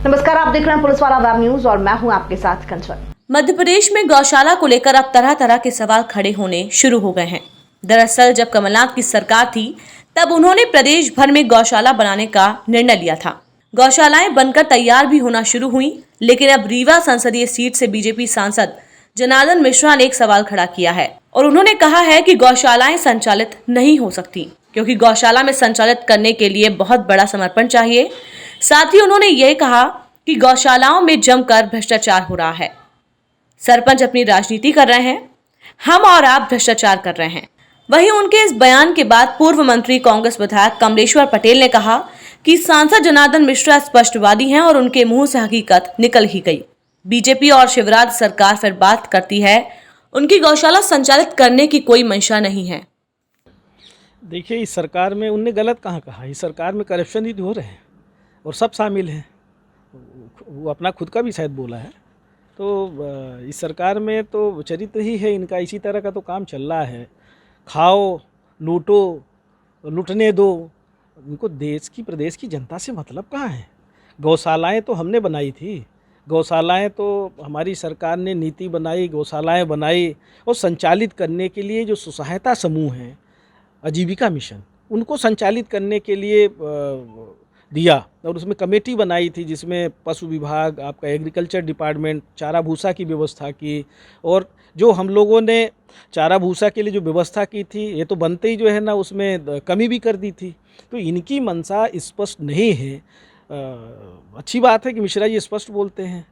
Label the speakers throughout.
Speaker 1: नमस्कार, आप देख रहे हैं पुलिस वाला वेब न्यूज और मैं हूं आपके साथ कंचन।
Speaker 2: मध्य प्रदेश में गौशाला को लेकर अब तरह तरह के सवाल खड़े होने शुरू हो गए हैं। दरअसल जब कमलनाथ की सरकार थी तब उन्होंने प्रदेश भर में गौशाला बनाने का निर्णय लिया था। गौशालाएं बनकर तैयार भी होना शुरू हुई, लेकिन अब रीवा संसदीय सीट से बीजेपी सांसद जनार्दन मिश्रा ने एक सवाल खड़ा किया है और उन्होंने कहा है कि गौशालाएं संचालित नहीं हो सकती, क्योंकि गौशाला में संचालित करने के लिए बहुत बड़ा समर्पण चाहिए। साथ ही उन्होंने ये कहा कि गौशालाओं में जमकर भ्रष्टाचार हो रहा है। सरपंच अपनी राजनीति कर रहे हैं, हम और आप भ्रष्टाचार कर रहे हैं। वहीं उनके इस बयान के बाद पूर्व मंत्री कांग्रेस विधायक कमलेश्वर पटेल ने कहा कि सांसद जनार्दन मिश्रा स्पष्टवादी हैं और उनके मुंह से हकीकत निकल ही गई। बीजेपी और शिवराज सरकार फिर बात करती है, उनकी गौशाला संचालित करने की कोई मंशा नहीं है।
Speaker 3: देखिए, इस सरकार में उनने गलत कहाँ कहा। इस सरकार में करप्शन ही हो रहे हैं और सब शामिल हैं। वो अपना खुद का भी शायद बोला है। तो इस सरकार में तो चरित्र ही है इनका, इसी तरह का तो काम चल रहा है। खाओ, लूटो, लूटने दो। उनको देश की प्रदेश की जनता से मतलब कहाँ है। गौशालाएं तो हमने बनाई थी, गौशालाएं तो हमारी सरकार ने नीति बनाई, गौशालाएं बनाई और संचालित करने के लिए जो स्वसहायता समूह हैं, आजीविका मिशन, उनको संचालित करने के लिए दिया और उसमें कमेटी बनाई थी जिसमें पशु विभाग, आपका एग्रीकल्चर डिपार्टमेंट, चारा भूसा की व्यवस्था की। और जो हम लोगों ने चारा भूसा के लिए जो व्यवस्था की थी, ये तो बनते ही जो है ना उसमें कमी भी कर दी थी। तो इनकी मंशा स्पष्ट नहीं है। अच्छी बात है कि मिश्रा जी स्पष्ट बोलते हैं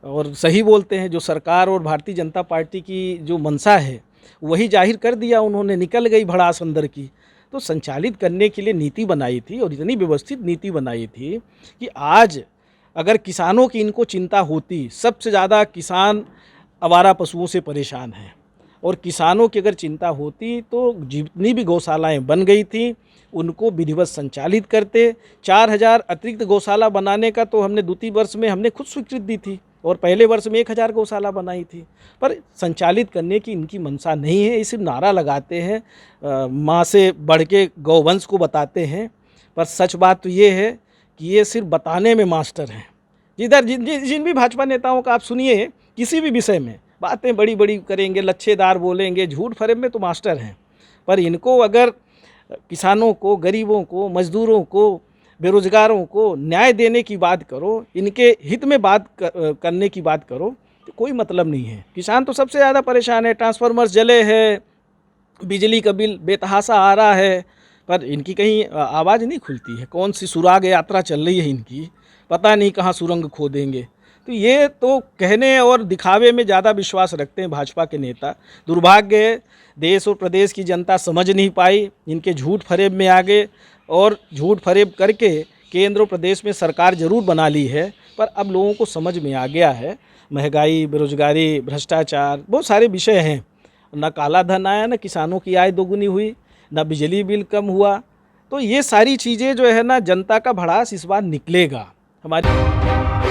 Speaker 3: और सही बोलते हैं। जो सरकार और भारतीय जनता पार्टी की जो मंशा है वही जाहिर कर दिया उन्होंने, निकल गई भड़ास अंदर की। तो संचालित करने के लिए नीति बनाई थी और इतनी व्यवस्थित नीति बनाई थी कि आज अगर किसानों की इनको चिंता होती, सबसे ज़्यादा किसान आवारा पशुओं से परेशान हैं, और किसानों की अगर चिंता होती तो जितनी भी गौशालाएं बन गई थी उनको विधिवत संचालित करते। 4000 अतिरिक्त गौशाला बनाने का तो हमने द्वितीय वर्ष में हमने खुद स्वीकृति दी थी और पहले वर्ष में 1000 गौशाला बनाई थी, पर संचालित करने की इनकी मंशा नहीं है। ये सिर्फ नारा लगाते हैं, माँ से बढ़ के गौवंश को बताते हैं, पर सच बात तो ये है कि ये सिर्फ बताने में मास्टर हैं। जिधर जिन भी भाजपा नेताओं का आप सुनिए, किसी भी विषय में बातें बड़ी बड़ी करेंगे, लच्छेदार बोलेंगे, झूठ फरेब में तो मास्टर हैं। पर इनको अगर किसानों को, गरीबों को, मजदूरों को, बेरोजगारों को न्याय देने की बात करो, इनके हित में बात करने की बात करो, तो कोई मतलब नहीं है। किसान तो सबसे ज़्यादा परेशान है। ट्रांसफार्मर्स जले हैं, बिजली का बिल बेतहाशा आ रहा है, पर इनकी कहीं आवाज़ नहीं खुलती है। कौन सी सुराग यात्रा चल रही है इनकी, पता नहीं कहाँ सुरंग खोदेंगे। तो ये तो कहने और दिखावे में ज़्यादा विश्वास रखते हैं भाजपा के नेता। दुर्भाग्य है, देश और प्रदेश की जनता समझ नहीं पाई, इनके झूठ फरेब में आ गए और झूठ फरेब करके केंद्र और प्रदेश में सरकार ज़रूर बना ली है। पर अब लोगों को समझ में आ गया है, महंगाई, बेरोजगारी, भ्रष्टाचार, बहुत सारे विषय हैं। न काला धन आया, न किसानों की आय दोगुनी हुई, न बिजली बिल कम हुआ। तो ये सारी चीज़ें जो है ना, जनता का भड़ास इस बार निकलेगा हमारी।